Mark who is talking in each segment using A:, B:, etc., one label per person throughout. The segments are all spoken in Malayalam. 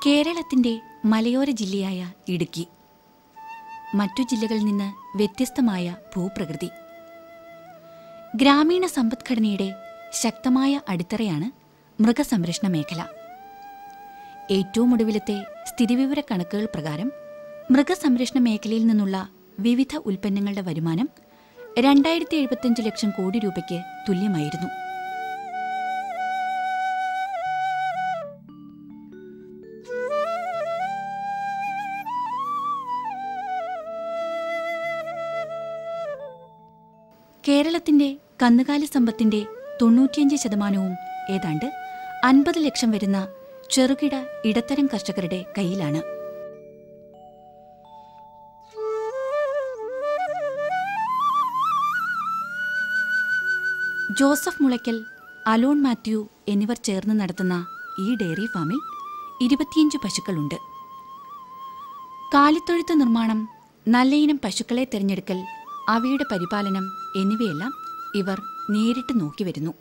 A: കേരളത്തിൻ്റെ മലയോര ജില്ലയായ ഇടുക്കി. മറ്റു ജില്ലകളിൽ നിന്ന് വ്യത്യസ്തമായ ഭൂപ്രകൃതി. ഗ്രാമീണ സമ്പദ്ഘടനയുടെ ശക്തമായ അടിത്തറയാണ് മൃഗസംരക്ഷണ മേഖല. ഏറ്റവും ഒടുവിലത്തെ സ്ഥിതിവിവര കണക്കുകൾ പ്രകാരം മൃഗസംരക്ഷണ മേഖലയിൽ നിന്നുള്ള വിവിധ ഉൽപ്പന്നങ്ങളുടെ വരുമാനം 2075 ലക്ഷം കോടി രൂപയ്ക്ക് തുല്യമായിരുന്നു. കേരളത്തിന്റെ കന്നുകാലി സമ്പത്തിന്റെ 95% ഏതാണ്ട് 50 ലക്ഷം വരുന്ന ചെറുകിട ഇടത്തരം കർഷകരുടെ കയ്യിലാണ്. ജോസഫ് മുളയ്ക്കൽ, അലോൺ മാത്യു എന്നിവർ ചേർന്ന് നടത്തുന്ന ഈ ഡയറി ഫാമിൽ 25 പശുക്കളുണ്ട്. കാലിത്തൊഴുത്ത് നിർമ്മാണം, നല്ലയിനം പശുക്കളെ തിരഞ്ഞെടുക്കൽ, അവയുടെ പരിപാലനം എന്നിവയെല്ലാം ഇവർ നേരിട്ട് നോക്കിവരുന്നു.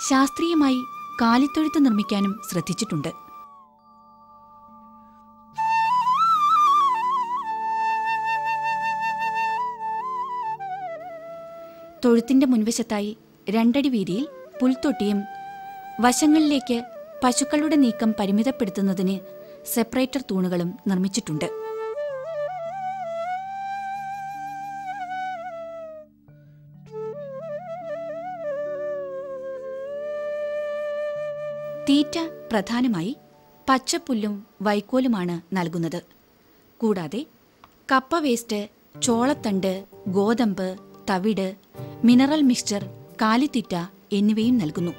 A: ശാസ്ത്രീയമായി കാലിത്തൊഴുത്ത് നിർമ്മിക്കാനും ശ്രദ്ധിച്ചിട്ടുണ്ട്. തൊഴുത്തിന്റെ മുൻവശത്തായി 2 അടി വീതിയിൽ പുൽത്തൊട്ടിയും വശങ്ങളിലേക്ക് പശുക്കളുടെ നീക്കം പരിമിതപ്പെടുത്തുന്നതിന് സെപ്പറേറ്റർ തൂണുകളും നിർമ്മിച്ചിട്ടുണ്ട്. തീറ്റ പ്രധാനമായി പച്ചപ്പുല്ലും വൈക്കോലുമാണ് നൽകുന്നത്. കൂടാതെ കപ്പ വേസ്റ്റ്, ചോളത്തണ്ട്, ഗോതമ്പ്, തവിട്, മിനറൽ മിക്സ്ചർ, കാലിത്തീറ്റ എന്നിവയും നൽകുന്നു.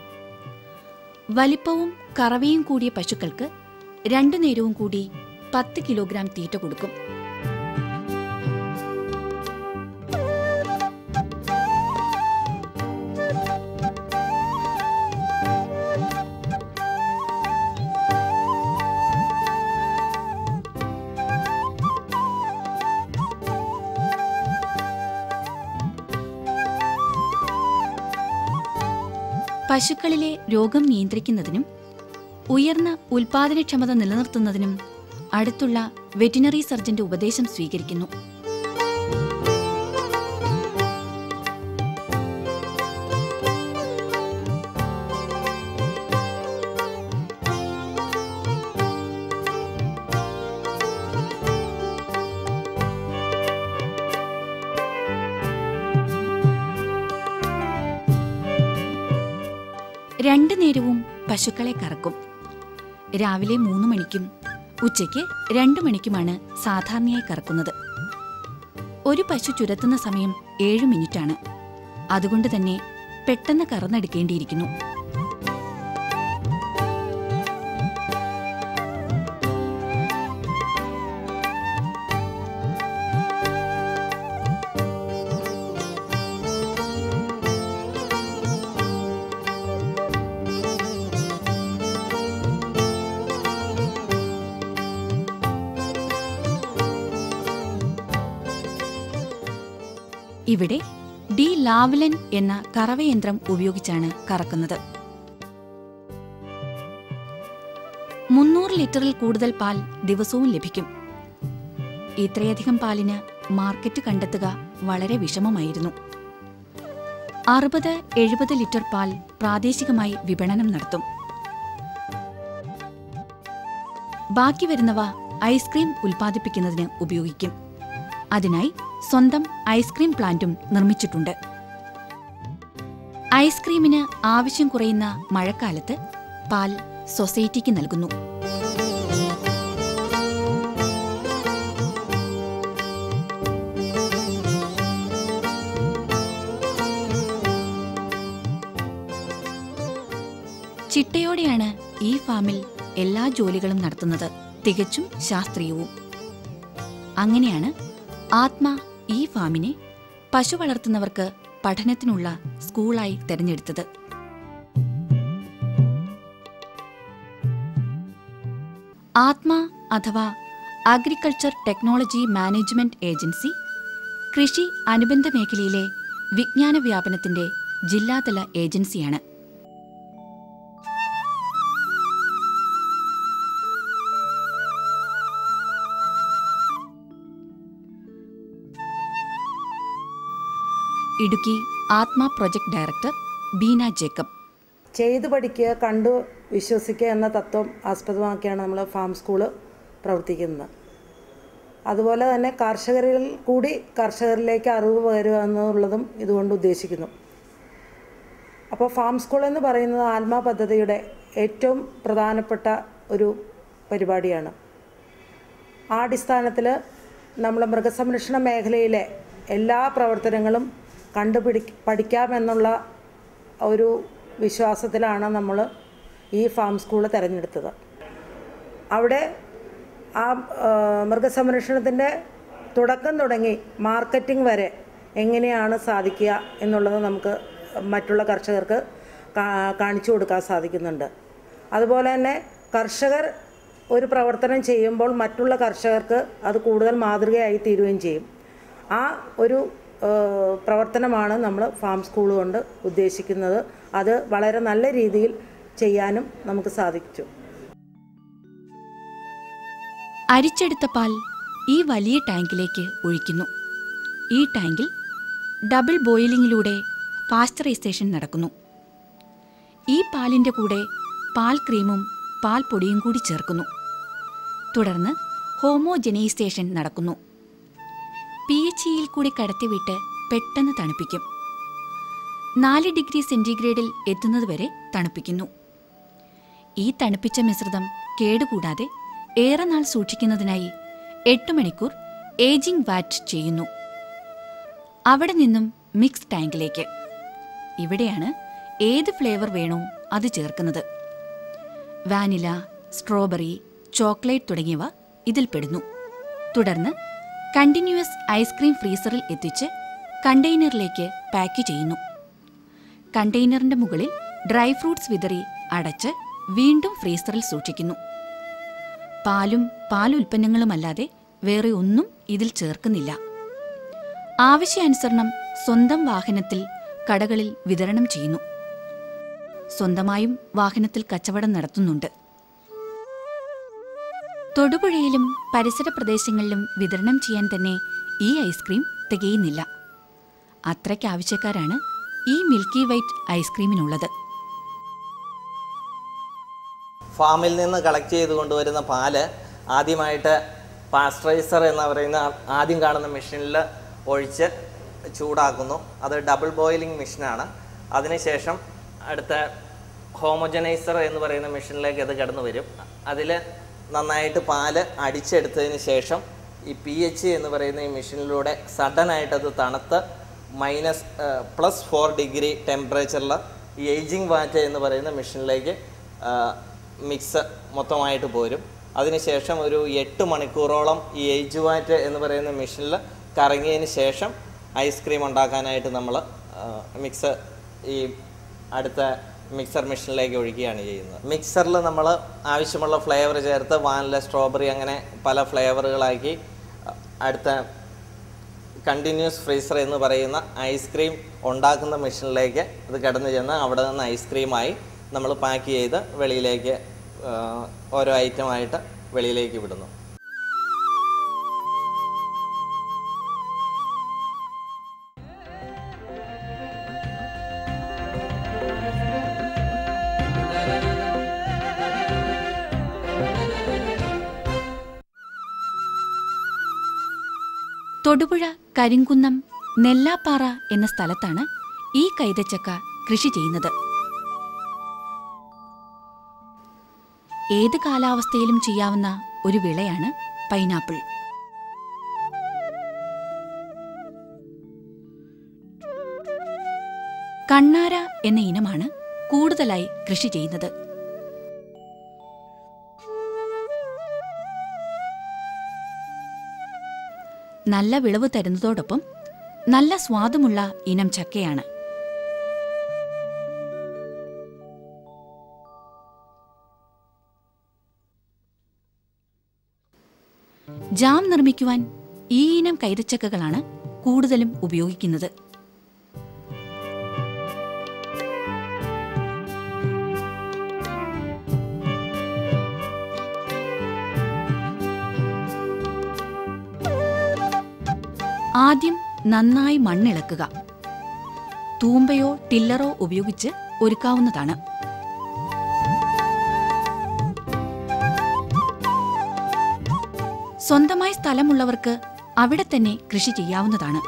A: വലിപ്പവും കറവയും കൂടിയ പശുക്കൾക്ക് 2 നേരവും കൂടി 10 കിലോഗ്രാം തീറ്റ കൊടുക്കും. പശുക്കളിലെ രോഗം നിയന്ത്രിക്കുന്നതിനും ഉയർന്ന ഉൽപാദനക്ഷമത നിലനിർത്തുന്നതിനും അടുത്തുള്ള വെറ്റിനറി സർജന്റെ ഉപദേശം സ്വീകരിക്കുന്നു. രണ്ടു നേരവും പശുക്കളെ കറക്കും. രാവിലെ 3 മണിക്കും ഉച്ചയ്ക്ക് 2 മണിക്കുമാണ് സാധാരണയായി കറക്കുന്നത്. ഒരു പശു ചുരത്തുന്ന സമയം 7 മിനിറ്റാണ്. അതുകൊണ്ട് തന്നെ പെട്ടെന്ന് കറന്നെടുക്കേണ്ടിയിരിക്കുന്നു. ഇവിടെ ഡി ലാവ്ലൻ എന്ന കറവയന്ത്രം ഉപയോഗിച്ചാണ് കറക്കുന്നത്. 300 ലിറ്ററിൽ കൂടുതൽ പാൽ ദിവസവും ലഭിക്കും. ഇത്രയധികം പാലിന് മാർക്കറ്റ് കണ്ടെത്തുക വളരെ വിഷമമായിരുന്നു. 60-70 ലിറ്റർ പാൽ പ്രാദേശികമായി വിപണനം നടത്തും. ബാക്കി വരുന്നവ ഐസ്ക്രീം ഉൽപ്പാദിപ്പിക്കുന്നതിന് ഉപയോഗിക്കും. അതിനായി സ്വന്തം ഐസ്ക്രീം പ്ലാന്റും നിർമ്മിച്ചിട്ടുണ്ട്. ഐസ്ക്രീമിന് ആവശ്യം കുറയുന്ന മഴക്കാലത്ത് പാൽ സൊസൈറ്റിക്ക് നൽകുന്നു. ചിട്ടയോടെയാണ് ഈ ഫാമിൽ എല്ലാ ജോലികളും നടത്തുന്നത്. തികച്ചും ശാസ്ത്രീയവും. അങ്ങനെയാണ് ആത്മ ഈ ഫാമിനെ പശു വളർത്തുന്നവർക്ക് പഠനത്തിനുള്ള സ്കൂളായി തെരഞ്ഞെടുത്തത്. ആത്മ അഥവാ അഗ്രികൾച്ചർ ടെക്നോളജി മാനേജ്മെന്റ് ഏജൻസി കൃഷി അനുബന്ധ മേഖലയിലെ വിജ്ഞാന വ്യാപനത്തിന്റെ ജില്ലാതല ഏജൻസിയാണ്. ഇടുക്കി ആത്മ പ്രൊജക്ട് ഡയറക്ടർ ബീന ജേക്കബ്.
B: ചെയ്തു പഠിക്കുക, കണ്ടു വിശ്വസിക്കുക എന്ന തത്വം ആസ്പദമാക്കിയാണ് നമ്മൾ ഫാം സ്കൂള് പ്രവർത്തിക്കുന്നത്. അതുപോലെ തന്നെ കർഷകരിൽ കൂടി കർഷകരിലേക്ക് അറിവ് പകരുക എന്നുള്ളതും ഇതുകൊണ്ട് ഉദ്ദേശിക്കുന്നു. അപ്പോൾ ഫാം സ്കൂൾ എന്ന് പറയുന്നത് ആത്മ പദ്ധതിയുടെ ഏറ്റവും പ്രധാനപ്പെട്ട ഒരു പരിപാടിയാണ്. ആ അടിസ്ഥാനത്തിൽ നമ്മൾ മൃഗസംരക്ഷണ മേഖലയിലെ എല്ലാ പ്രവർത്തനങ്ങളും പഠിക്കാമെന്നുള്ള ഒരു വിശ്വാസത്തിലാണ് നമ്മൾ ഈ ഫാം സ്കൂൾ തിരഞ്ഞെടുത്തത്. അവിടെ ആ മൃഗസംരക്ഷണത്തിൻ്റെ തുടക്കം തുടങ്ങി മാർക്കറ്റിംഗ് വരെ എങ്ങനെയാണ് സാധിക്കുക എന്നുള്ളത് നമുക്ക് മറ്റുള്ള കർഷകർക്ക് കാണിച്ചു കൊടുക്കാൻ സാധിക്കുന്നുണ്ട്. അതുപോലെ തന്നെ കർഷകർ ഒരു പ്രവർത്തനം ചെയ്യുമ്പോൾ മറ്റുള്ള കർഷകർക്ക് അത് കൂടുതൽ മാതൃകയായി തീരുകയും ചെയ്യും. ആ ഒരു പ്രവർത്തനമാണ് നമ്മൾ ഫാം സ്കൂൾ കൊണ്ട് ഉദ്ദേശിക്കുന്നത്. അത് വളരെ നല്ല രീതിയിൽ ചെയ്യാനും നമുക്ക് സാധിച്ചു.
A: അരിച്ചെടുത്ത പാൽ ഈ വലിയ ടാങ്കിലേക്ക് ഒഴിക്കുന്നു. ഈ ടാങ്കിൽ ഡബിൾ ബോയിലിങ്ങിലൂടെ പാസ്ചറൈസേഷൻ നടക്കുന്നു. ഈ പാലിൻ്റെ കൂടെ പാൽ ക്രീമും പാൽ പൊടിയും കൂടി ചേർക്കുന്നു. തുടർന്ന് ഹോമോജനൈസേഷൻ നടക്കുന്നു. pH-യിൽ കൂടി കടത്തിവിട്ട് പെട്ടെന്ന് തണുപ്പിക്കും. 4 ഡിഗ്രി സെന്റിഗ്രേഡിൽ എത്തുന്നതുവരെ തണുപ്പിക്കുന്നു. ഈ തണുപ്പിച്ച മിശ്രിതം കേടുകൂടാതെ ഏറെ നാൾ സൂക്ഷിക്കുന്നതിനായി 8 മണിക്കൂർ ഏജിംഗ് വാറ്റ് ചെയ്യുന്നു. അവിടെ നിന്നും മിക്സ് ടാങ്കിലേക്ക്. ഇവിടെയാണ് ഏത് ഫ്ലേവർ വേണോ അത് ചേർക്കുന്നത്. വാനില, സ്ട്രോബെറി, ചോക്ലേറ്റ് തുടങ്ങിയവ ഇതിൽ പെടുന്നു. തുടർന്ന് കണ്ടിന്യൂസ് ഐസ്ക്രീം ഫ്രീസറിൽ എത്തിച്ച് കണ്ടെയ്നറിലേക്ക് പാക്ക് ചെയ്യുന്നു. കണ്ടെയ്നറിന്റെ മുകളിൽ ഡ്രൈ ഫ്രൂട്ട്സ് വിതറി അടച്ച് വീണ്ടും ഫ്രീസറിൽ സൂക്ഷിക്കുന്നു. പാലും പാലുൽപ്പന്നങ്ങളുമല്ലാതെ വേറെ ഒന്നും ഇതിൽ ചേർക്കുന്നില്ല. ആവശ്യാനുസരണം സ്വന്തം വാഹനത്തിൽ കടകളിൽ വിതരണം ചെയ്യുന്നു. സ്വന്തമായും വാഹനത്തിൽ കച്ചവടം നടത്തുന്നുണ്ട്. തൊടുപുഴയിലും പരിസര പ്രദേശങ്ങളിലും വിതരണം ചെയ്യാൻ തന്നെ ഈ ഐസ്ക്രീം തികയുന്നില്ല. അത്രയ്ക്ക് ആവശ്യക്കാരാണ് ഈ മിൽക്കി വൈറ്റ് ഐസ്ക്രീമിനുള്ളത്.
C: ഫാമിൽ നിന്ന് കളക്ട് ചെയ്ത് കൊണ്ടുവരുന്ന പാല് ആദ്യമായിട്ട് പാസ്ചറൈസർ എന്ന് പറയുന്ന ആദ്യം കാണുന്ന മെഷീനിൽ ഒഴിച്ച് ചൂടാക്കുന്നു. അത് ഡബിൾ ബോയിലിംഗ് മെഷീനാണ്. അതിനുശേഷം അടുത്ത ഹോമോജനൈസർ എന്ന് പറയുന്ന മെഷീനിലേക്ക് അത് കടന്നു വരും. അതിൽ നന്നായിട്ട് പാല് അടിച്ചെടുത്തതിന് ശേഷം ഈ pH എന്ന് പറയുന്ന ഈ മെഷീനിലൂടെ സഡനായിട്ടത് തണുത്ത് +4 ഡിഗ്രി ടെമ്പറേച്ചറിൽ ഈ ഏജിംഗ് വാറ്റ് എന്ന് പറയുന്ന മെഷീനിലേക്ക് മിക്സ് മൊത്തമായിട്ട് പോരും. അതിനുശേഷം ഒരു 8 മണിക്കൂറോളം ഈ ഏജ് വാറ്റ് എന്ന് പറയുന്ന മെഷീനിൽ കറങ്ങിയതിന് ശേഷം ഐസ്ക്രീം ഉണ്ടാക്കാനായിട്ട് നമ്മൾ മിക്സ് ഈ അടുത്ത മിക്സർ മെഷീനിലേക്ക് ഒഴിക്കുകയാണ് ചെയ്യുന്നത്. മിക്സറിൽ നമ്മൾ ആവശ്യമുള്ള ഫ്ലേവർ ചേർത്ത് വാനില, സ്ട്രോബെറി അങ്ങനെ പല ഫ്ലേവറുകളാക്കി അടുത്ത കണ്ടിന്യൂസ് ഫ്രീസർ എന്ന് പറയുന്ന ഐസ്ക്രീം ഉണ്ടാക്കുന്ന മെഷീനിലേക്ക് ഇത് കടന്നു ചെന്ന് അവിടെ നിന്ന് ഐസ്ക്രീമായി നമ്മൾ പാക്ക് ചെയ്ത് വെളിയിലേക്ക് ഓരോ ഐറ്റമായിട്ട് വെളിയിലേക്ക് വിടുന്നു.
A: തൊടുപുഴ കരിങ്കുന്നം നെല്ലാപ്പാറ എന്ന സ്ഥലത്താണ് ഈ കൈതച്ചക്ക കൃഷി ചെയ്യുന്നത്. ഏത് കാലാവസ്ഥയിലും ചെയ്യാവുന്ന ഒരു വിളയാണ് പൈനാപ്പിൾ. കണ്ണാര എന്ന ഇനമാണ് കൂടുതലായി കൃഷി ചെയ്യുന്നത്. നല്ല വിളവ് തരുന്നതോടൊപ്പം നല്ല സ്വാദുമുള്ള ഇനം ചക്കയാണ്. ജാം നിർമ്മിക്കുവാൻ ഈ ഇനം കൈതച്ചക്കകളാണ് കൂടുതലും ഉപയോഗിക്കുന്നത്. ആദ്യം നന്നായി മണ്ണിളക്കുക. തൂമ്പയോ ടില്ലറോ ഉപയോഗിച്ച് ഒരുക്കാവുന്നതാണ്. സ്വന്തമായി സ്ഥലമുള്ളവർക്ക് അവിടെ തന്നെ കൃഷി ചെയ്യാവുന്നതാണ്.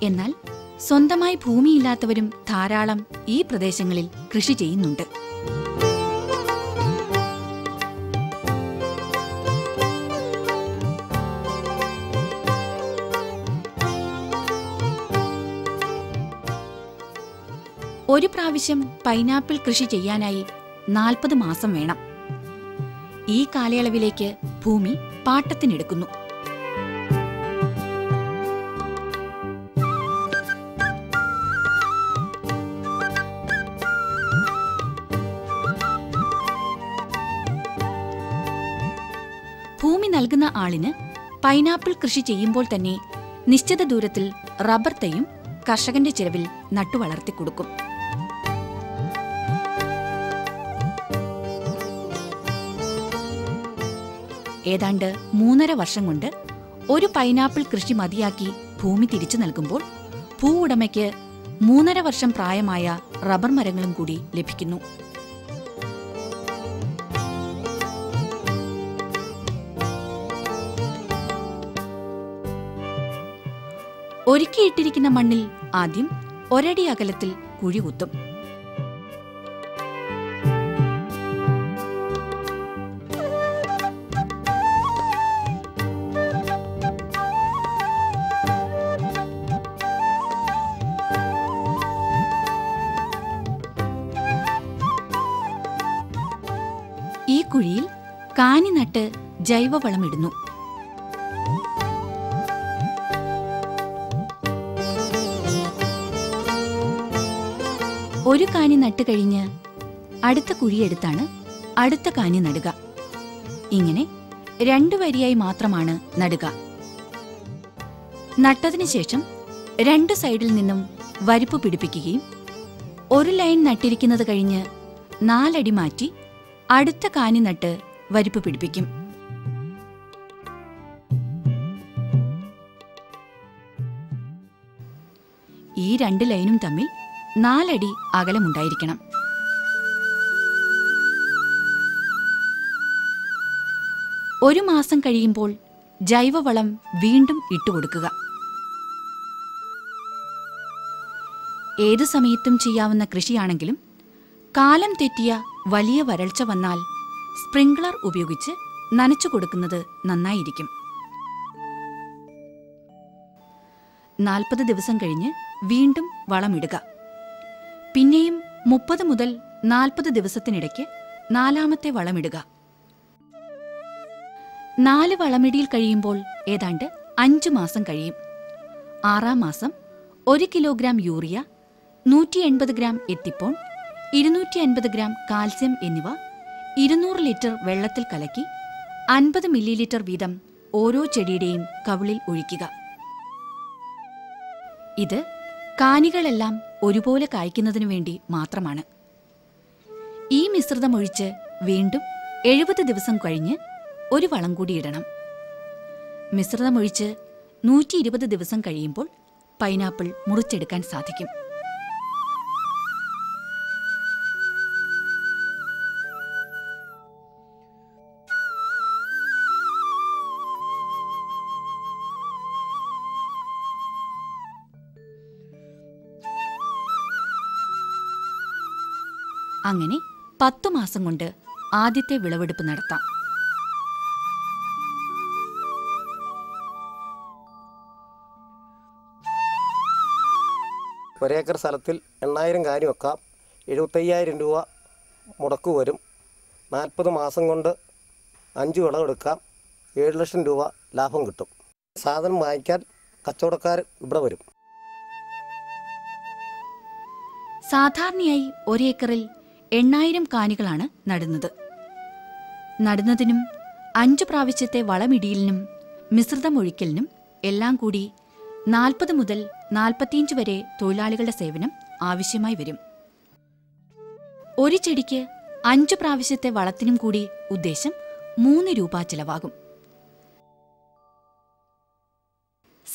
A: എന്നാൽ സ്വന്തമായി ഭൂമിയില്ലാത്തവരും ധാരാളം ഈ പ്രദേശങ്ങളിൽ കൃഷി ചെയ്യുന്നുണ്ട്. ഒരു പ്രാവശ്യം പൈനാപ്പിൾ കൃഷി ചെയ്യാനായി 40 മാസം വേണം. ഈ കാലയളവിലേക്ക് ഭൂമി പാട്ടത്തിനെടുക്കുന്നു. ഭൂമി നൽകുന്ന ആളിന് പൈനാപ്പിൾ കൃഷി ചെയ്യുമ്പോൾ തന്നെ നിശ്ചിത ദൂരത്തിൽ റബ്ബർ തൈയും കർഷകന്റെ ചിലവിൽ നട്ടുവളർത്തിക്കൊടുക്കും. ഏതാണ്ട് 3.5 വർഷം കൊണ്ട് ഒരു പൈനാപ്പിൾ കൃഷി മതിയാക്കി ഭൂമി തിരിച്ചു നൽകുമ്പോൾ ഭൂവുടമയ്ക്ക് 3.5 വർഷം പ്രായമായ റബ്ബർ മരങ്ങളും കൂടി ലഭിക്കുന്നു. ഒരുക്കിയിട്ടിരിക്കുന്ന മണ്ണിൽ ആദ്യം ഒരടി അകലത്തിൽ കുഴി കുത്തും. ഈ കുഴിയിൽ കാനി നട്ട് ജൈവവളമിടുന്നു. ഒരു കാനി നട്ടുകഴിഞ്ഞ് അടുത്ത കുഴിയെടുത്താണ് അടുത്ത കാനി നടുക. ഇങ്ങനെ 2 വരിയായി മാത്രമാണ് നടുക. നട്ടതിനു ശേഷം 2 സൈഡിൽ നിന്നും വരിപ്പ് പിടിപ്പിക്കുകയും ഒരു ലൈൻ നട്ടിരിക്കുന്നത് കഴിഞ്ഞ് 4 അടി മാറ്റി അടുത്ത കാനി നട്ട് വരിപ്പ് പിടിപ്പിക്കും. ഈ 2 ലൈനും തമ്മിൽ 4 അടി അകലമുണ്ടായിരിക്കണം. ഒരു മാസം കഴിയുമ്പോൾ ജൈവവളം വീണ്ടും ഇട്ടുകൊടുക്കുക. ഏതു സമയത്തും ചെയ്യാവുന്ന കൃഷിയാണെങ്കിലും കാലം തെറ്റിയ വലിയ വരൾച്ച വന്നാൽ സ്പ്രിംഗ്ലർ ഉപയോഗിച്ച് നനച്ചു കൊടുക്കുന്നത് നന്നായിരിക്കും. 40 ദിവസം കഴിഞ്ഞ് വീണ്ടും വളമിടുക. പിന്നെയും 30 മുതൽ 40 ദിവസത്തിനിടയ്ക്ക് 4ാമത്തെ വളമിടുക. 4 വളമിടിയിൽ കഴിയുമ്പോൾ ഏതാണ്ട് 5 മാസം കഴിയും. 6ാം മാസം 1 കിലോഗ്രാം യൂറിയ, 180 ഗ്രാം എത്തിപ്പോൺ, 250 ഗ്രാം കാൽസ്യം എന്നിവ 200 ലിറ്റർ വെള്ളത്തിൽ കലക്കി 50 മില്ലിലിറ്റർ വീതം ഓരോ ചെടിയുടെയും കവിളിൽ ഒഴിക്കുക. ഇത് കാനികളെല്ലാം ഒരുപോലെ കായ്ക്കുന്നതിനു വേണ്ടി മാത്രമാണ്. ഈ മിശ്രിതമൊഴിച്ച് വീണ്ടും 70 ദിവസം കഴിഞ്ഞ് ഒരു വളം കൂടി ഇടണം. മിശ്രിതമൊഴിച്ച് 120 ദിവസം കഴിയുമ്പോൾ പൈനാപ്പിൾ മുറിച്ചെടുക്കാൻ സാധിക്കും. അങ്ങനെ 10 മാസം കൊണ്ട് ആദ്യത്തെ വിളവെടുപ്പ് നടത്താം.
D: ഒരേക്കർ സ്ഥലത്തിൽ 8000 കാനി വെക്കാം. 75,000 രൂപ മുടക്ക് വരും. 40 മാസം കൊണ്ട് 5 വിളവെടുക്കാം. 7 ലക്ഷം രൂപ ലാഭം കിട്ടും. സാധനം വാങ്ങിക്കാൻ കച്ചവടക്കാർ ഇവിടെ വരും.
A: സാധാരണയായി ഒരേക്കറിൽ 8000 കാനികളാണ് നടുന്നത്. നടുന്നതിനും 5 പ്രാവശ്യത്തെ വളമിടിയലിനും മിശ്രിതമൊഴിക്കലിനും എല്ലാം കൂടി 40 മുതൽ 45 വരെ തൊഴിലാളികളുടെ സേവനം ആവശ്യമായി വരും. ഒരു ചെടിക്ക് 5 പ്രാവശ്യത്തെ വളത്തിനും കൂടി ഉദ്ദേശം 3 രൂപ ചിലവാകും.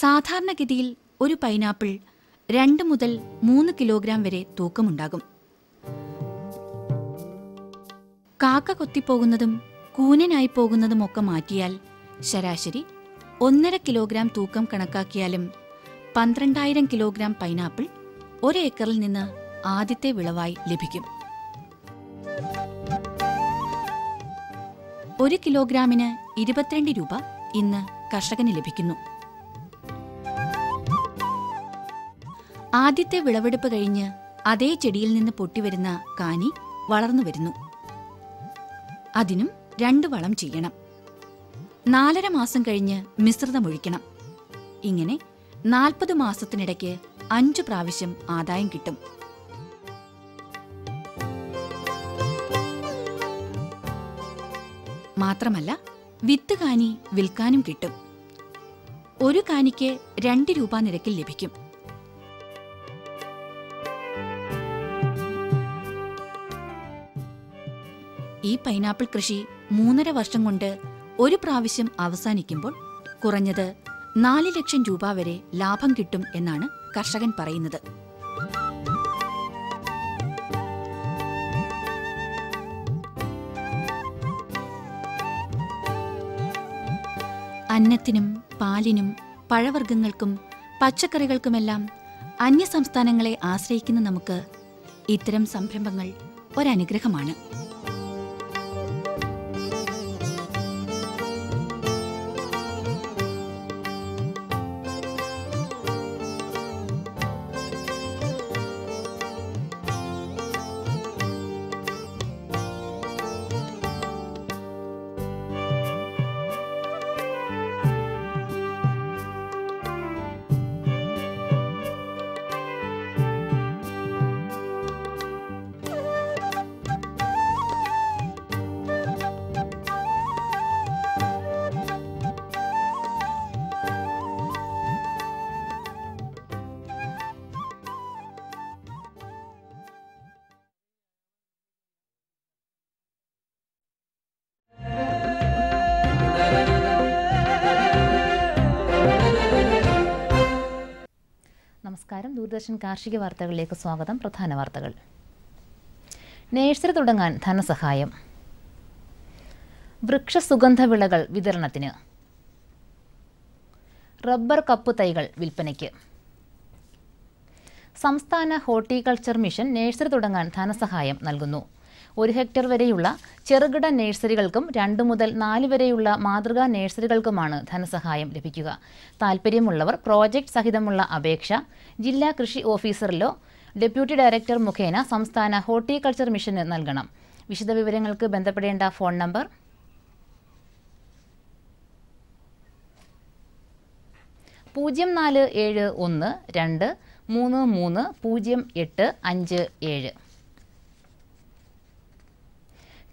A: സാധാരണഗതിയിൽ ഒരു പൈനാപ്പിൾ 2 മുതൽ 3 കിലോഗ്രാം വരെ തൂക്കമുണ്ടാകും. കാക്ക കൊത്തിപ്പോകുന്നതും കൂനനായി പോകുന്നതുമൊക്കെ മാറ്റിയാൽ ശരാശരി 1.5 കിലോഗ്രാം തൂക്കം കണക്കാക്കിയാലും 12,000 കിലോഗ്രാം പൈനാപ്പിൾ 1 ഏക്കറിൽ നിന്ന് ആദ്യത്തെ വിളവായി ലഭിക്കും. 1 കിലോഗ്രാമിന് 22 രൂപ ഇന്ന് കർഷകന് ലഭിക്കുന്നു. ആദ്യത്തെ വിളവെടുപ്പ് കഴിഞ്ഞ് അതേ ചെടിയിൽ നിന്ന് പൊട്ടിവരുന്ന കാനി വളർന്നു വരുന്നു. അതിനും 2 വളം ചെയ്യണം. 4.5 മാസം കഴിഞ്ഞ് മിശ്രിതമൊഴിക്കണം. ഇങ്ങനെ 40 മാസത്തിനിടയ്ക്ക് 5 പ്രാവശ്യം ആദായം കിട്ടും. മാത്രമല്ല വിത്ത് കാനി വിൽക്കാനും കിട്ടും. ഒരു കാനിക്ക് 2 രൂപ നിരക്കിൽ ലഭിക്കും. ഈ പൈനാപ്പിൾ കൃഷി 3.5 വർഷം കൊണ്ട് ഒരു പ്രാവശ്യം അവസാനിക്കുമ്പോൾ കുറഞ്ഞത് 4 ലക്ഷം രൂപ വരെ ലാഭം കിട്ടും എന്നാണ് കർഷകൻ പറയുന്നത്. അന്നത്തിനും പാലിനും പഴവർഗ്ഗങ്ങൾക്കും പച്ചക്കറികൾക്കുമെല്ലാം അന്യസംസ്ഥാനങ്ങളെ ആശ്രയിക്കുന്ന നമുക്ക് ഇത്തരം സംരംഭങ്ങൾ ഒരനുഗ്രഹമാണ്.
E: നമസ്കാരം. ദൂരദർശൻ കാർഷിക വാർത്തകളിലേക്ക് സ്വാഗതം. പ്രധാന വാർത്തകൾ. നേഴ്സറി തുടങ്ങാൻ ധനസഹായം. വൃക്ഷസുഗന്ധവിളകൾ വിതരണത്തിന്. റബ്ബർ കപ്പ് തൈകൾ വിൽപ്പനയ്ക്ക്. സംസ്ഥാന ഹോർട്ടിക്കൾച്ചർ മിഷൻ നേഴ്സറി തുടങ്ങാൻ ധനസഹായം നൽകുന്നു. 1 ഹെക്ടർ വരെയുള്ള ചെറുകിട നഴ്സറികൾക്കും 2 മുതൽ 4 വരെയുള്ള മാതൃകാ നഴ്സറികൾക്കുമാണ് ധനസഹായം ലഭിക്കുക. താൽപ്പര്യമുള്ളവർ പ്രോജക്റ്റ് സഹിതമുള്ള അപേക്ഷ ജില്ലാ കൃഷി ഓഫീസറിലോ ഡെപ്യൂട്ടി ഡയറക്ടർ മുഖേന സംസ്ഥാന ഹോർട്ടിക്കൾച്ചർ മിഷന് നൽകണം. വിശദവിവരങ്ങൾക്ക് ബന്ധപ്പെടേണ്ട ഫോൺ നമ്പർ 047123308557.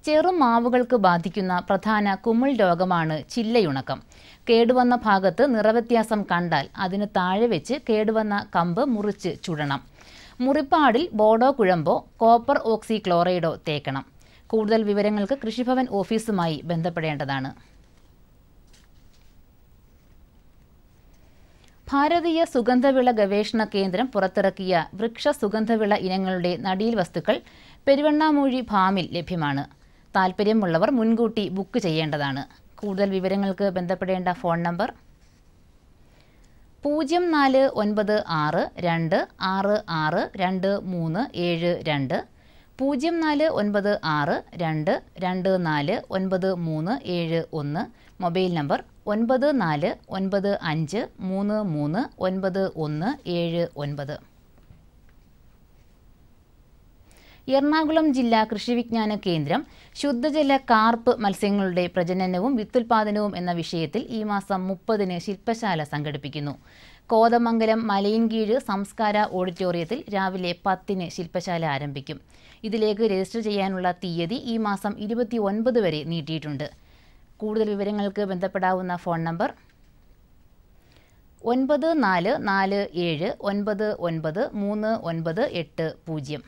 E: ചെറുമാവുകൾക്ക് ബാധിക്കുന്ന പ്രധാന കുമിൾ രോഗമാണ് ചില്ലയുണക്കം. കേടുവന്ന ഭാഗത്ത് നിറവ്യത്യാസം കണ്ടാൽ അതിന് താഴെ വെച്ച് കേടുവന്ന കമ്പ് മുറിച്ച് ചുടണം. മുറിപ്പാടിൽ ബോഡോ കുഴമ്പോ കോപ്പർ ഓക്സി ക്ലോറൈഡോ തേക്കണം. കൂടുതൽ വിവരങ്ങൾക്ക് കൃഷിഭവൻ ഓഫീസുമായി ബന്ധപ്പെടേണ്ടതാണ്. ഭാരതീയ സുഗന്ധവിള ഗവേഷണ കേന്ദ്രം പുറത്തിറക്കിയ വൃക്ഷ സുഗന്ധവിള ഇനങ്ങളുടെ നടീൽ വസ്തുക്കൾ പെരുവണ്ണാമൂഴി ഫാമിൽ ലഭ്യമാണ്. താൽപ്പര്യമുള്ളവർ മുൻകൂട്ടി ബുക്ക് ചെയ്യേണ്ടതാണ്. കൂടുതൽ വിവരങ്ങൾക്ക് ബന്ധപ്പെടേണ്ട phone number 049626622372 0496224931. Mobile number 9495339179. Ernakulam ജില്ലാ കൃഷിവിജ്ഞാന കേന്ദ്രം ശുദ്ധജല കാർപ്പ് മത്സ്യങ്ങളുടെ പ്രജനനവും വിത്തുൽപാദനവും എന്ന വിഷയത്തിൽ ഈ മാസം 30-ന് ശില്പശാല സംഘടിപ്പിക്കുന്നു. കോതമംഗലം മലയിൻകീഴ് സംസ്കാര ഓഡിറ്റോറിയത്തിൽ രാവിലെ 10-ന് ശില്പശാല ആരംഭിക്കും. ഇതിലേക്ക് രജിസ്റ്റർ ചെയ്യാനുള്ള തീയതി ഈ മാസം 29 വരെ നീട്ടിയിട്ടുണ്ട്. കൂടുതൽ വിവരങ്ങൾക്ക് ബന്ധപ്പെടാവുന്ന ഫോൺ നമ്പർ 9447993980.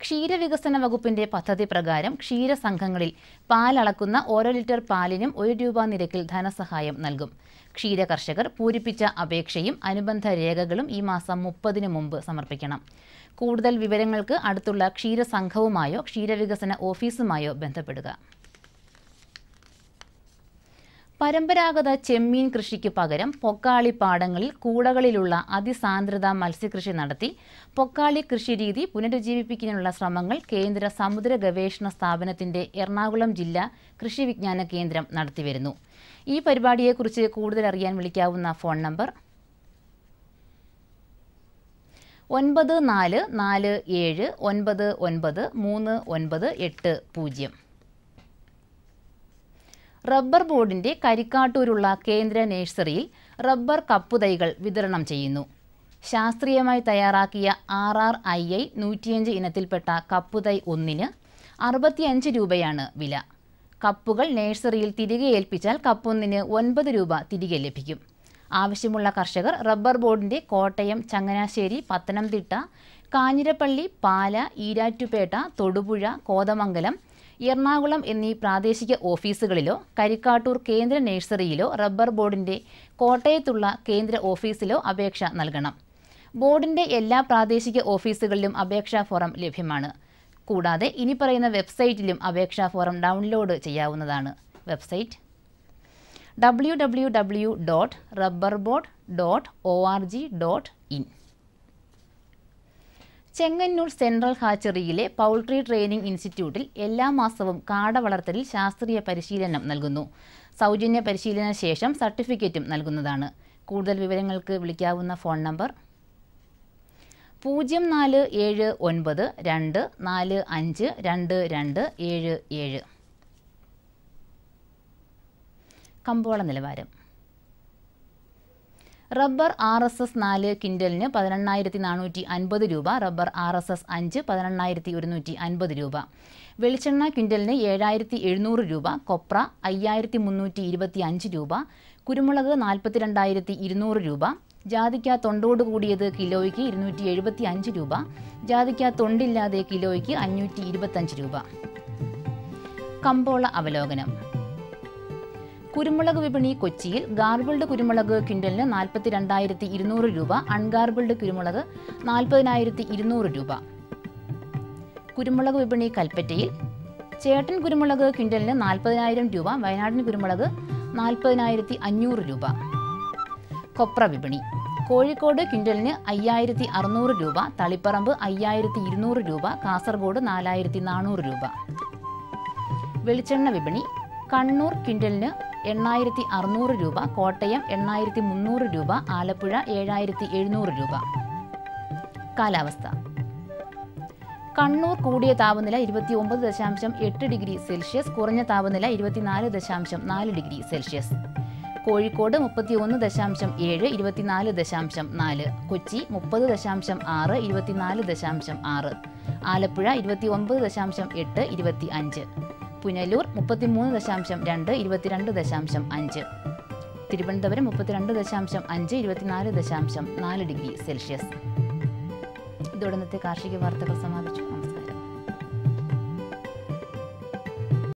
E: ക്ഷീരവികസന വകുപ്പിന്റെ പദ്ധതി പ്രകാരം ക്ഷീരസംഘങ്ങളിൽ പാലളക്കുന്ന ഓരോ ലിറ്റർ പാലിനും 1 രൂപ നിരക്കിൽ ധനസഹായം നൽകും. ക്ഷീര കർഷകർ പൂരിപ്പിച്ച അപേക്ഷയും അനുബന്ധ രേഖകളും ഈ മാസം 30-ന് മുമ്പ് സമർപ്പിക്കണം. കൂടുതൽ വിവരങ്ങൾക്ക് അടുത്തുള്ള ക്ഷീരസംഘവുമായോ ക്ഷീരവികസന ഓഫീസുമായോ ബന്ധപ്പെടുക. പരമ്പരാഗത ചെമ്മീൻ കൃഷിക്ക് പകരം പൊക്കാളി പാടങ്ങളിൽ കൂടകളിലുള്ള അതിസാന്ദ്രത മത്സ്യകൃഷി നടത്തി പൊക്കാളി കൃഷിരീതി പുനരുജ്ജീവിപ്പിക്കാനുള്ള ശ്രമങ്ങൾ കേന്ദ്ര സമുദ്ര ഗവേഷണ സ്ഥാപനത്തിന്റെ എറണാകുളം ജില്ലാ കൃഷി വിജ്ഞാന കേന്ദ്രം നടത്തിവരുന്നു. ഈ പരിപാടിയെക്കുറിച്ച് കൂടുതൽ അറിയാൻ വിളിക്കാവുന്ന ഫോൺ നമ്പർ 9447993980. റബ്ബർ ബോർഡിന്റെ കരിക്കാട്ടൂരുള്ള കേന്ദ്ര നഴ്സറിയിൽ റബ്ബർ കപ്പുതൈകൾ വിതരണം ചെയ്യുന്നു. ശാസ്ത്രീയമായി തയ്യാറാക്കിയ RRII 105 ഇനത്തിൽപ്പെട്ട കപ്പുതൈ ഒന്നിന് 65 രൂപയാണ് വില. കപ്പുകൾ നഴ്സറിയിൽ തിരികെ ഏൽപ്പിച്ചാൽ കപ്പൊന്നിന് 9 രൂപ തിരികെ ലഭിക്കും. ആവശ്യമുള്ള കർഷകർ റബ്ബർ ബോർഡിന്റെ കോട്ടയം, ചങ്ങനാശ്ശേരി, പത്തനംതിട്ട, കാഞ്ഞിരപ്പള്ളി, പാല, ഈരാറ്റുപേട്ട, തൊടുപുഴ, കോതമംഗലം, എറണാകുളം എന്നീ പ്രാദേശിക ഓഫീസുകളിലോ കരിക്കാട്ടൂർ കേന്ദ്ര നഴ്സറിയിലോ റബ്ബർ ബോർഡിന്റെ കോട്ടയത്തുള്ള കേന്ദ്ര ഓഫീസിലോ അപേക്ഷ നൽകണം. ബോർഡിന്റെ എല്ലാ പ്രാദേശിക ഓഫീസുകളിലും അപേക്ഷാ ഫോറം ലഭ്യമാണ്. കൂടാതെ ഇനി പറയുന്ന വെബ്സൈറ്റിലും അപേക്ഷാ ഫോറം ഡൗൺലോഡ് ചെയ്യാവുന്നതാണ്. Website www.rubberboard.org.in. ചെങ്ങന്നൂർ സെൻട്രൽ ഹാച്ചറിയിലെ പൗൾട്രി ട്രെയിനിംഗ് ഇൻസ്റ്റിറ്റ്യൂട്ടിൽ എല്ലാ മാസവും കാട വളർത്തലിൽ ശാസ്ത്രീയ പരിശീലനം നൽകുന്നു. സൗജന്യ പരിശീലന ശേഷം സർട്ടിഫിക്കറ്റും നൽകുന്നതാണ്. കൂടുതൽ വിവരങ്ങൾക്ക് വിളിക്കാവുന്ന ഫോൺ നമ്പർ 047924522277. കമ്പോള നിലവാരം. റബ്ബർ RSS 4 ക്വിൻ്റലിന് 18,450 രൂപ, റബ്ബർ RSS 5 18,150 രൂപ, വെളിച്ചെണ്ണ ക്വിൻ്റലിന് 7,700 രൂപ, കൊപ്ര 5,325 രൂപ, കുരുമുളക് 42,200 രൂപ, ജാതിക്ക തൊണ്ടോട് കൂടിയത് കിലോയ്ക്ക് 275 രൂപ, ജാതിക്ക തൊണ്ടില്ലാതെ കിലോയ്ക്ക് 525 രൂപ. കമ്പോള അവലോകനം. കുരുമുളക് വിപണി കൊച്ചിയിൽ ഗാർബിൾഡ് കുരുമുളക് ക്വിൻ്റലിന് 42,200 രൂപ, അൺഗാർബിൾഡ് കുരുമുളക് 40,200 രൂപ. കുരുമുളക് വിപണി കൽപ്പറ്റയിൽ ചേട്ടൻ കുരുമുളക് ക്വിൻ്റലിന് 40,000 രൂപ, വയനാടൻ കുരുമുളക് 40,500 രൂപ. കൊപ്ര വിപണി കോഴിക്കോട് ക്വിൻ്റലിന് 5,600 രൂപ, തളിപ്പറമ്പ് 5,200 രൂപ, കാസർഗോഡ് 4,400 രൂപ. വെളിച്ചെണ്ണ വിപണി കണ്ണൂർ ക്വിൻ്റലിന് 8,600 രൂപ, കോട്ടയം 8,300 രൂപ, ആലപ്പുഴ 7,700 രൂപ. കാലാവസ്ഥ. കണ്ണൂർ കൂടിയ താപനില 29.8 ഡിഗ്രി സെൽഷ്യസ്, കുറഞ്ഞ താപനില 24.4 degree Celsius. Kozhikode 31.7, 24.4, Kochi 30.6, 24.6, Alappuzha 29.8, 25, Punalur 33.2, 22.5, Thiruvananthapuram 32.5, 24.4 degree Celsius. ഇതോടെ ഇന്നത്തെ കാർഷിക വാർത്തകൾ സമാപിച്ചു.